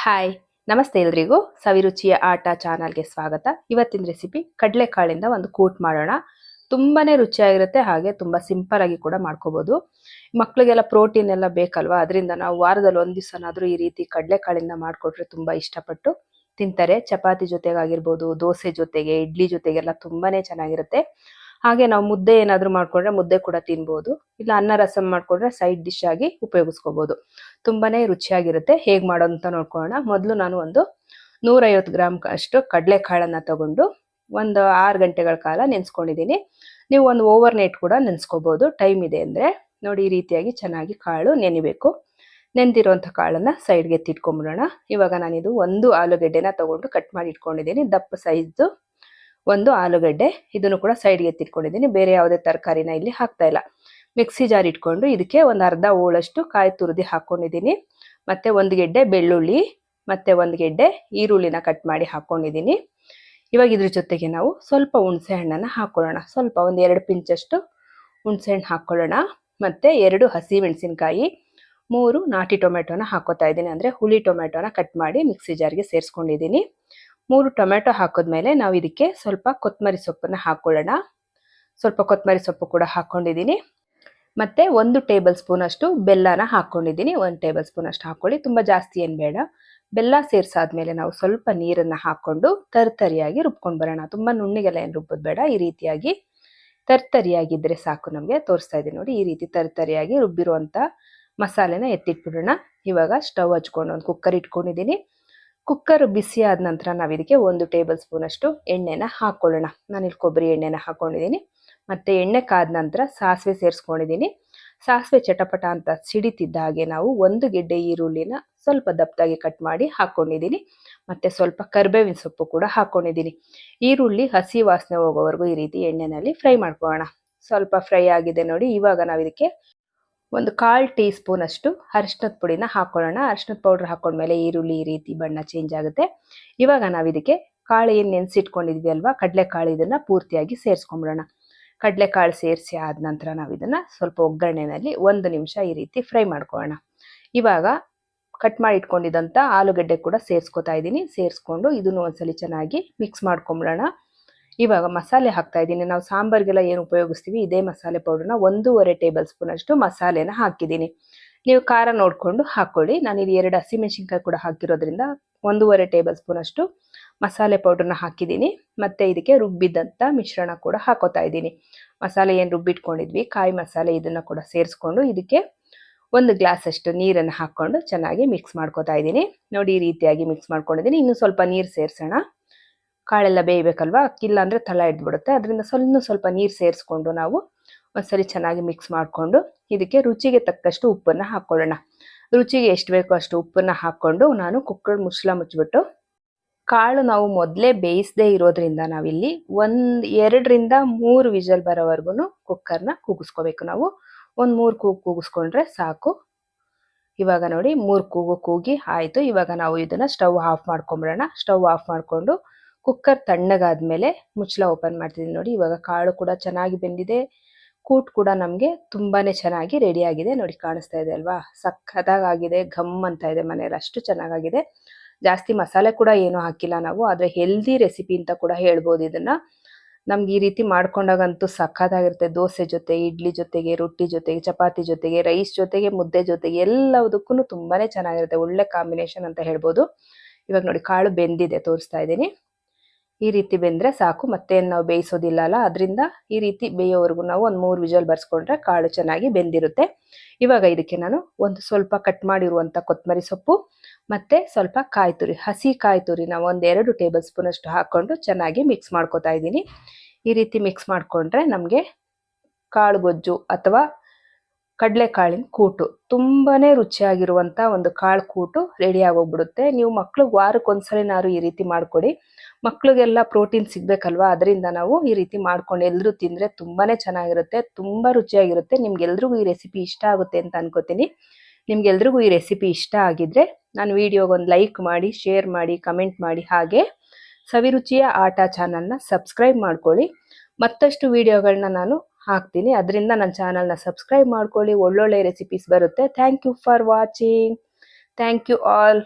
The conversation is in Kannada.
ಹಾಯ್ ನಮಸ್ತೆ ಎಲ್ರಿಗೂ ಸವಿರುಚಿಯ ಆಟ ಚಾನಲ್ಗೆ ಸ್ವಾಗತ. ಇವತ್ತಿನ ರೆಸಿಪಿ ಕಡಲೆಕಾಳಿಂದ ಒಂದು ಕೂಟ್ ಮಾಡೋಣ. ತುಂಬಾನೇ ರುಚಿಯಾಗಿರುತ್ತೆ, ಹಾಗೆ ತುಂಬಾ ಸಿಂಪಲ್ ಆಗಿ ಕೂಡ ಮಾಡ್ಕೋಬಹುದು. ಮಕ್ಕಳಿಗೆಲ್ಲ ಪ್ರೋಟೀನ್ ಎಲ್ಲ ಬೇಕಲ್ವಾ, ಅದರಿಂದ ನಾವು ವಾರದಲ್ಲಿ ಒಂದು ದಿವಸನಾದ್ರೂ ಈ ರೀತಿ ಕಡಲೆಕಾಳಿಂದ ಮಾಡಿಕೊಟ್ರೆ ತುಂಬಾ ಇಷ್ಟಪಟ್ಟು ತಿಂತಾರೆ. ಚಪಾತಿ ಜೊತೆಗಾಗಿರ್ಬೋದು, ದೋಸೆ ಜೊತೆಗೆ, ಇಡ್ಲಿ ಜೊತೆಗೆಲ್ಲ ತುಂಬಾನೇ ಚೆನ್ನಾಗಿರುತ್ತೆ. ಹಾಗೆ ನಾವು ಮುದ್ದೆ ಏನಾದರೂ ಮಾಡ್ಕೊಂಡ್ರೆ ಮುದ್ದೆ ಕೂಡ ತಿನ್ಬೋದು, ಇಲ್ಲ ಅನ್ನ ರಸಂ ಮಾಡ್ಕೊಂಡ್ರೆ ಸೈಡ್ ಡಿಶ್ ಆಗಿ ಉಪಯೋಗಿಸ್ಕೋಬಹುದು. ತುಂಬಾನೇ ರುಚಿಯಾಗಿರುತ್ತೆ. ಹೇಗೆ ಮಾಡೋದು ಅಂತ ನೋಡ್ಕೊಳ್ಳೋಣ. ಮೊದಲು ನಾನು ಒಂದು 150 ಗ್ರಾಮ್ ಅಷ್ಟು ಕಡಲೆಕಾಳನ್ನ ತಗೊಂಡು ಒಂದು 6 ಗಂಟೆಗಳ ಕಾಲ ನೆನೆಸ್ಕೊಂಡಿದ್ದೀನಿ. ನೀವು ಒಂದು ಓವರ್ ನೈಟ್ ಕೂಡ ನೆನೆಸ್ಕೋಬಹುದು, ಟೈಮ್ ಇದೆ ಅಂದ್ರೆ. ನೋಡಿ, ಈ ರೀತಿಯಾಗಿ ಚೆನ್ನಾಗಿ ಕಾಳು ನೆನಿಬೇಕು. ನೆಂದಿರುವಂಥ ಕಾಳನ್ನ ಸೈಡ್ಗೆ ಎತ್ತಿಟ್ಕೊಂಡ್ಬಿಡೋಣ. ಇವಾಗ ನಾನಿದು ಒಂದು ಆಲೂಗೆಡ್ಡೆನ ತಗೊಂಡು ಕಟ್ ಮಾಡಿ ಇಟ್ಕೊಂಡಿದ್ದೀನಿ. ದಪ್ಪ ಸೈಜ್ ಒಂದು ಆಲೂಗಡ್ಡೆ, ಇದನ್ನು ಕೂಡ ಸೈಡ್ಗೆ ಎತ್ತಿಟ್ಕೊಂಡಿದ್ದೀನಿ. ಬೇರೆ ಯಾವುದೇ ತರಕಾರಿನ ಇಲ್ಲಿ ಹಾಕ್ತಾ ಇಲ್ಲ. ಮಿಕ್ಸಿ ಜಾರ್ ಇಟ್ಕೊಂಡು ಇದಕ್ಕೆ ಒಂದು ಅರ್ಧ ಹೋಳಷ್ಟು ಕಾಯಿ ತುರಿದು ಹಾಕೊಂಡಿದ್ದೀನಿ. ಮತ್ತೆ ಒಂದು ಗೆಡ್ಡೆ ಬೆಳ್ಳುಳ್ಳಿ, ಮತ್ತೆ ಒಂದು ಗೆಡ್ಡೆ ಈರುಳ್ಳಿನ ಕಟ್ ಮಾಡಿ ಹಾಕೊಂಡಿದ್ದೀನಿ. ಇವಾಗ ಇದ್ರ ಜೊತೆಗೆ ನಾವು ಸ್ವಲ್ಪ ಹುಣಸೆ ಹಣ್ಣನ್ನ ಹಾಕೊಳ್ಳೋಣ. ಸ್ವಲ್ಪ ಒಂದು 2 ಪಿಂಚಷ್ಟು ಹುಣಸೆ ಹಣ್ಣು ಹಾಕೊಳ್ಳೋಣ. ಮತ್ತೆ 2 ಹಸಿ ಮೆಣಸಿನಕಾಯಿ, 3 ನಾಟಿ ಟೊಮೆಟೊನ ಹಾಕೋತಾ ಇದ್ದೀನಿ. ಅಂದ್ರೆ ಹುಳಿ ಟೊಮೆಟೊನ ಕಟ್ ಮಾಡಿ ಮಿಕ್ಸಿ ಜಾರ್ಗೆ ಸೇರಿಸ್ಕೊಂಡಿದ್ದೀನಿ. 3 ಟೊಮೆಟೊ ಹಾಕಿದ್ಮೇಲೆ ನಾವು ಇದಕ್ಕೆ ಸ್ವಲ್ಪ ಕೊತ್ತಂಬರಿ ಸೊಪ್ಪನ್ನ ಹಾಕೊಳ್ಳೋಣ. ಸ್ವಲ್ಪ ಕೊತ್ತಂಬರಿ ಸೊಪ್ಪು ಕೂಡ ಹಾಕೊಂಡಿದ್ದೀನಿ. ಮತ್ತೆ 1 ಟೇಬಲ್ ಸ್ಪೂನ್ ಅಷ್ಟು ಬೆಲ್ಲನ ಹಾಕೊಂಡಿದ್ದೀನಿ. 1 ಟೇಬಲ್ ಸ್ಪೂನ್ ಅಷ್ಟು ಹಾಕೊಳ್ಳಿ, ತುಂಬಾ ಜಾಸ್ತಿ ಏನು ಬೇಡ. ಬೆಲ್ಲ ಸೇರಿಸಾದ್ಮೇಲೆ ನಾವು ಸ್ವಲ್ಪ ನೀರನ್ನ ಹಾಕೊಂಡು ತರ್ತರಿಯಾಗಿ ರುಬ್ಕೊಂಡು ಬರೋಣ. ತುಂಬಾ ನುಣ್ಣಗೆಲ್ಲ ಏನು ರುಬ್ಬೋದು ಬೇಡ, ಈ ರೀತಿಯಾಗಿ ತರ್ತರಿಯಾಗಿದ್ರೆ ಸಾಕು ನಮಗೆ. ತೋರಿಸ್ತಾ ಇದ್ದೀನಿ ನೋಡಿ, ಈ ರೀತಿ ತರ್ತರಿಯಾಗಿ ರುಬ್ಬಿರುವಂತ ಮಸಾಲೆನ ಎತ್ತಿಟ್ಬಿಡೋಣ. ಇವಾಗ ಸ್ಟವ್ ಹಚ್ಕೊಂಡು ಒಂದು ಕುಕ್ಕರ್ ಇಟ್ಕೊಂಡಿದ್ದೀನಿ. ಕುಕ್ಕರ್ ಬಿಸಿ ಆದ ನಂತರ ನಾವು ಇದಕ್ಕೆ 1 ಟೇಬಲ್ ಸ್ಪೂನ್ ಅಷ್ಟು ಎಣ್ಣೆನ ಹಾಕೊಳ್ಳೋಣ. ನಾನಿಲ್ಲಿ ಕೊಬ್ಬರಿ ಎಣ್ಣೆನ ಹಾಕೊಂಡಿದ್ದೀನಿ. ಮತ್ತೆ ಎಣ್ಣೆ ಕಾದ ನಂತರ ಸಾಸಿವೆ ಸೇರಿಸ್ಕೊಂಡಿದ್ದೀನಿ. ಸಾಸಿವೆ ಚಟಪಟ ಅಂತ ಸಿಡಿತಿದ್ದ ಹಾಗೆ ನಾವು 1 ಗೆಡ್ಡೆ ಈರುಳ್ಳಿನ ಸ್ವಲ್ಪ ದಪ್ಪದಾಗಿ ಕಟ್ ಮಾಡಿ ಹಾಕೊಂಡಿದ್ದೀನಿ. ಮತ್ತೆ ಸ್ವಲ್ಪ ಕರಿಬೇವಿನ ಸೊಪ್ಪು ಕೂಡ ಹಾಕೊಂಡಿದ್ದೀನಿ. ಈರುಳ್ಳಿ ಹಸಿ ವಾಸನೆ ಹೋಗೋವರೆಗೂ ಈ ರೀತಿ ಎಣ್ಣೆನಲ್ಲಿ ಫ್ರೈ ಮಾಡ್ಕೊಳ್ಳೋಣ. ಸ್ವಲ್ಪ ಫ್ರೈ ಆಗಿದೆ ನೋಡಿ. ಇವಾಗ ನಾವು ಇದಕ್ಕೆ ಒಂದು 1/4 ಟೀ ಸ್ಪೂನ್ ಅಷ್ಟು ಅರಿಶಿನದ ಪುಡಿನ ಹಾಕೊಳ್ಳೋಣ. ಅರಿಶಿನದ ಪೌಡರ್ ಹಾಕೊಂಡ್ಮೇಲೆ ಈರುಳ್ಳಿ ಈ ರೀತಿ ಬಣ್ಣ ಚೇಂಜ್ ಆಗುತ್ತೆ. ಇವಾಗ ನಾವು ಇದಕ್ಕೆ ಕಾಳು ಏನು ನೆನೆಸಿಟ್ಕೊಂಡಿದ್ವಿ ಅಲ್ವಾ, ಕಡಲೆಕಾಳು, ಇದನ್ನ ಪೂರ್ತಿಯಾಗಿ ಸೇರಿಸ್ಕೊಂಡ್ಬಿಡೋಣ. ಕಡಲೆಕಾಳು ಸೇರಿಸಿ ಆದ ನಂತರ ನಾವು ಇದನ್ನ ಸ್ವಲ್ಪ ಒಗ್ಗರಣೆನಲ್ಲಿ 1 ನಿಮಿಷ ಈ ರೀತಿ ಫ್ರೈ ಮಾಡ್ಕೊಳ್ಳೋಣ. ಇವಾಗ ಕಟ್ ಮಾಡಿ ಇಟ್ಕೊಂಡಿದ್ದಂಥ ಆಲೂಗಡ್ಡೆ ಕೂಡ ಸೇರಿಸ್ಕೊತಾ ಇದ್ದೀನಿ. ಸೇರಿಸ್ಕೊಂಡು ಇದನ್ನು ಒಂದ್ಸಲಿ ಚೆನ್ನಾಗಿ ಮಿಕ್ಸ್ ಮಾಡ್ಕೊಂಬಿಡೋಣ. ಇವಾಗ ಮಸಾಲೆ ಹಾಕ್ತಾ ಇದ್ದೀನಿ. ನಾವು ಸಾಂಬಾರಿಗೆಲ್ಲ ಏನು ಉಪಯೋಗಿಸ್ತೀವಿ ಇದೇ ಮಸಾಲೆ ಪೌಡರ್ನ 1.5 ಟೇಬಲ್ ಸ್ಪೂನ್ ಅಷ್ಟು ಮಸಾಲೆನ ಹಾಕಿದ್ದೀನಿ. ನೀವು ಖಾರ ನೋಡಿಕೊಂಡು ಹಾಕೊಳ್ಳಿ. ನಾನಿಲ್ಲಿ 2 ಹಸಿಮೆಣಸಿನ್ಕಾಯಿ ಕೂಡ ಹಾಕಿರೋದ್ರಿಂದ 1.5 ಟೇಬಲ್ ಸ್ಪೂನ್ ಅಷ್ಟು ಮಸಾಲೆ ಪೌಡರ್ನ ಹಾಕಿದ್ದೀನಿ. ಮತ್ತೆ ಇದಕ್ಕೆ ರುಬ್ಬಿದ್ದಂಥ ಮಿಶ್ರಣ ಕೂಡ ಹಾಕೋತಾ ಇದ್ದೀನಿ. ಮಸಾಲೆ ಏನು ರುಬ್ಬಿಟ್ಕೊಂಡಿದ್ವಿ, ಕಾಯಿ ಮಸಾಲೆ, ಇದನ್ನ ಕೂಡ ಸೇರಿಸ್ಕೊಂಡು ಇದಕ್ಕೆ 1 ಗ್ಲಾಸ್ ಅಷ್ಟು ನೀರನ್ನು ಹಾಕೊಂಡು ಚೆನ್ನಾಗಿ ಮಿಕ್ಸ್ ಮಾಡ್ಕೋತಾ ಇದ್ದೀನಿ. ನೋಡಿ, ಈ ರೀತಿಯಾಗಿ ಮಿಕ್ಸ್ ಮಾಡ್ಕೊಂಡಿದ್ದೀನಿ. ಇನ್ನು ಸ್ವಲ್ಪ ನೀರು ಸೇರಿಸೋಣ. ಕಾಳೆಲ್ಲ ಬೇಯಬೇಕಲ್ವಾ, ಅಕ್ಕಿಲ್ಲ ಅಂದರೆ ತಳ ಹಿಡ್ಬಿಡುತ್ತೆ. ಅದರಿಂದ ಸ್ವಲ್ಪ ನೀರು ಸೇರಿಸ್ಕೊಂಡು ನಾವು ಒಂದ್ಸರಿ ಚೆನ್ನಾಗಿ ಮಿಕ್ಸ್ ಮಾಡಿಕೊಂಡು ಇದಕ್ಕೆ ರುಚಿಗೆ ತಕ್ಕಷ್ಟು ಉಪ್ಪನ್ನು ಹಾಕ್ಕೊಳ್ಳೋಣ. ರುಚಿಗೆ ಎಷ್ಟು ಬೇಕೋ ಅಷ್ಟು ಉಪ್ಪನ್ನು ಹಾಕ್ಕೊಂಡು ನಾನು ಕುಕ್ಕರ್ ಮುಚ್ಚಳ ಮುಚ್ಚಿಬಿಟ್ಟು, ಕಾಳು ನಾವು ಮೊದಲೇ ಬೇಯಿಸದೇ ಇರೋದ್ರಿಂದ ನಾವಿಲ್ಲಿ 2 ರಿಂದ 3 ವಿಜಲ್ ಬರೋವರೆಗೂ ಕುಕ್ಕರ್ನ ಕೂಗಿಸ್ಕೋಬೇಕು. ನಾವು ಒಂದು 3 ಕೂಗು ಕೂಗಿಸ್ಕೊಂಡ್ರೆ ಸಾಕು. ಇವಾಗ ನೋಡಿ, 3 ಕೂಗು ಕೂಗಿ ಆಯಿತು. ಇವಾಗ ನಾವು ಇದನ್ನು ಸ್ಟವ್ ಆಫ್ ಮಾಡ್ಕೊಂಬಿಡೋಣ. ಸ್ಟವ್ ಆಫ್ ಮಾಡಿಕೊಂಡು ಕುಕ್ಕರ್ ತಣ್ಣಗಾದ್ಮೇಲೆ ಮುಚ್ಚಳ ಓಪನ್ ಮಾಡ್ತಿದ್ದೀನಿ. ನೋಡಿ, ಇವಾಗ ಕಾಳು ಕೂಡ ಚೆನ್ನಾಗಿ ಬೆಂದಿದೆ. ಕೂಟ್ ಕೂಡ ನಮಗೆ ತುಂಬಾನೇ ಚೆನ್ನಾಗಿ ರೆಡಿ ಆಗಿದೆ. ನೋಡಿ, ಕಾಣಿಸ್ತಾ ಇದೆ ಅಲ್ವಾ, ಸಖತ್ತಾಗಿದೆ. ಘಮ್ ಅಂತ ಇದೆ ಮನೆಯಲ್ಲಿ, ಅಷ್ಟು ಚೆನ್ನಾಗಿದೆ. ಜಾಸ್ತಿ ಮಸಾಲೆ ಕೂಡ ಏನೂ ಹಾಕಿಲ್ಲ ನಾವು, ಆದರೆ ಹೆಲ್ದಿ ರೆಸಿಪಿ ಅಂತ ಕೂಡ ಹೇಳ್ಬೋದು ಇದನ್ನ. ನಮ್ಗೆ ಈ ರೀತಿ ಮಾಡ್ಕೊಂಡಾಗಂತೂ ಸಖತ್ತಾಗಿರುತ್ತೆ. ದೋಸೆ ಜೊತೆ, ಇಡ್ಲಿ ಜೊತೆಗೆ, ರೊಟ್ಟಿ ಜೊತೆಗೆ, ಚಪಾತಿ ಜೊತೆಗೆ, ರೈಸ್ ಜೊತೆಗೆ, ಮುದ್ದೆ ಜೊತೆಗೆ ಎಲ್ಲದಕ್ಕೂ ತುಂಬಾನೇ ಚೆನ್ನಾಗಿರುತ್ತೆ. ಒಳ್ಳೆ ಕಾಂಬಿನೇಷನ್ ಅಂತ ಹೇಳ್ಬೋದು. ಇವಾಗ ನೋಡಿ, ಕಾಳು ಬೆಂದಿದೆ, ತೋರಿಸ್ತಾ ಇದ್ದೀನಿ. ಈ ರೀತಿ ಬೆಂದರೆ ಸಾಕು. ಮತ್ತೆ ನಾವು ಬೇಯಿಸೋದಿಲ್ಲ ಅಲ್ಲ, ಅದರಿಂದ ಈ ರೀತಿ ಬೇಯೋವರೆಗೂ ನಾವು ಒಂದು 3 ವಿಜಲ್ ಬರ್ಸ್ಕೊಂಡ್ರೆ ಕಾಳು ಚೆನ್ನಾಗಿ ಬೆಂದಿರುತ್ತೆ. ಇವಾಗ ಇದಕ್ಕೆ ನಾನು ಒಂದು ಸ್ವಲ್ಪ ಕಟ್ ಮಾಡಿರುವಂಥ ಕೊತ್ತಂಬರಿ ಸೊಪ್ಪು ಮತ್ತೆ ಸ್ವಲ್ಪ ಕಾಯಿ ತುರಿ, ಹಸಿ ಕಾಯಿ ತುರಿನ 1-2 ಟೇಬಲ್ ಸ್ಪೂನ್ ಅಷ್ಟು ಹಾಕೊಂಡು ಚೆನ್ನಾಗಿ ಮಿಕ್ಸ್ ಮಾಡ್ಕೋತಾ ಇದ್ದೀನಿ. ಈ ರೀತಿ ಮಿಕ್ಸ್ ಮಾಡಿಕೊಂಡ್ರೆ ನಮಗೆ ಕಾಳು ಗೊಜ್ಜು ಅಥವಾ ಕಡಲೆಕಾಳಿನ ಕೂಟು, ತುಂಬಾನೇ ರುಚಿಯಾಗಿರುವಂಥ ಒಂದು ಕಾಳು ಕೂಟು ರೆಡಿ ಆಗೋಗ್ಬಿಡುತ್ತೆ. ನೀವು ಮಕ್ಳಿಗೆ ವಾರಕ್ಕೊಂದ್ಸಲಿನಾದ್ರು ಈ ರೀತಿ ಮಾಡಿಕೊಡಿ. ಮಕ್ಳಿಗೆಲ್ಲ ಪ್ರೋಟೀನ್ ಸಿಗ್ಬೇಕಲ್ವಾ, ಅದರಿಂದ ನಾವು ಈ ರೀತಿ ಮಾಡ್ಕೊಂಡು ಎಲ್ಲರೂ ತಿಂದರೆ ತುಂಬಾನೇ ಚೆನ್ನಾಗಿರುತ್ತೆ, ತುಂಬ ರುಚಿಯಾಗಿರುತ್ತೆ. ನಿಮ್ಗೆಲ್ರಿಗೂ ಈ ರೆಸಿಪಿ ಇಷ್ಟ ಆಗುತ್ತೆ ಅಂತ ಅನ್ಕೋತೀನಿ. ನಿಮ್ಗೆಲ್ರಿಗೂ ಈ ರೆಸಿಪಿ ಇಷ್ಟ ಆಗಿದ್ರೆ ನಾನು ವಿಡಿಯೋಗೆ ಒಂದು ಲೈಕ್ ಮಾಡಿ, ಶೇರ್ ಮಾಡಿ, ಕಮೆಂಟ್ ಮಾಡಿ. ಹಾಗೆ ಸವಿರುಚಿಯ ಆಟ ಚಾನಲ್ನ ಸಬ್ಸ್ಕ್ರೈಬ್ ಮಾಡ್ಕೊಳ್ಳಿ. ಮತ್ತಷ್ಟು ವಿಡಿಯೋಗಳನ್ನ ನಾನು ಹಾಕ್ತೀನಿ, ಅದರಿಂದ ನನ್ನ ಚಾನಲ್ನ ಸಬ್ಸ್ಕ್ರೈಬ್ ಮಾಡ್ಕೊಳ್ಳಿ. ಒಳ್ಳೊಳ್ಳೆ ರೆಸಿಪೀಸ್ ಬರುತ್ತೆ. Thank you for watching. Thank you all.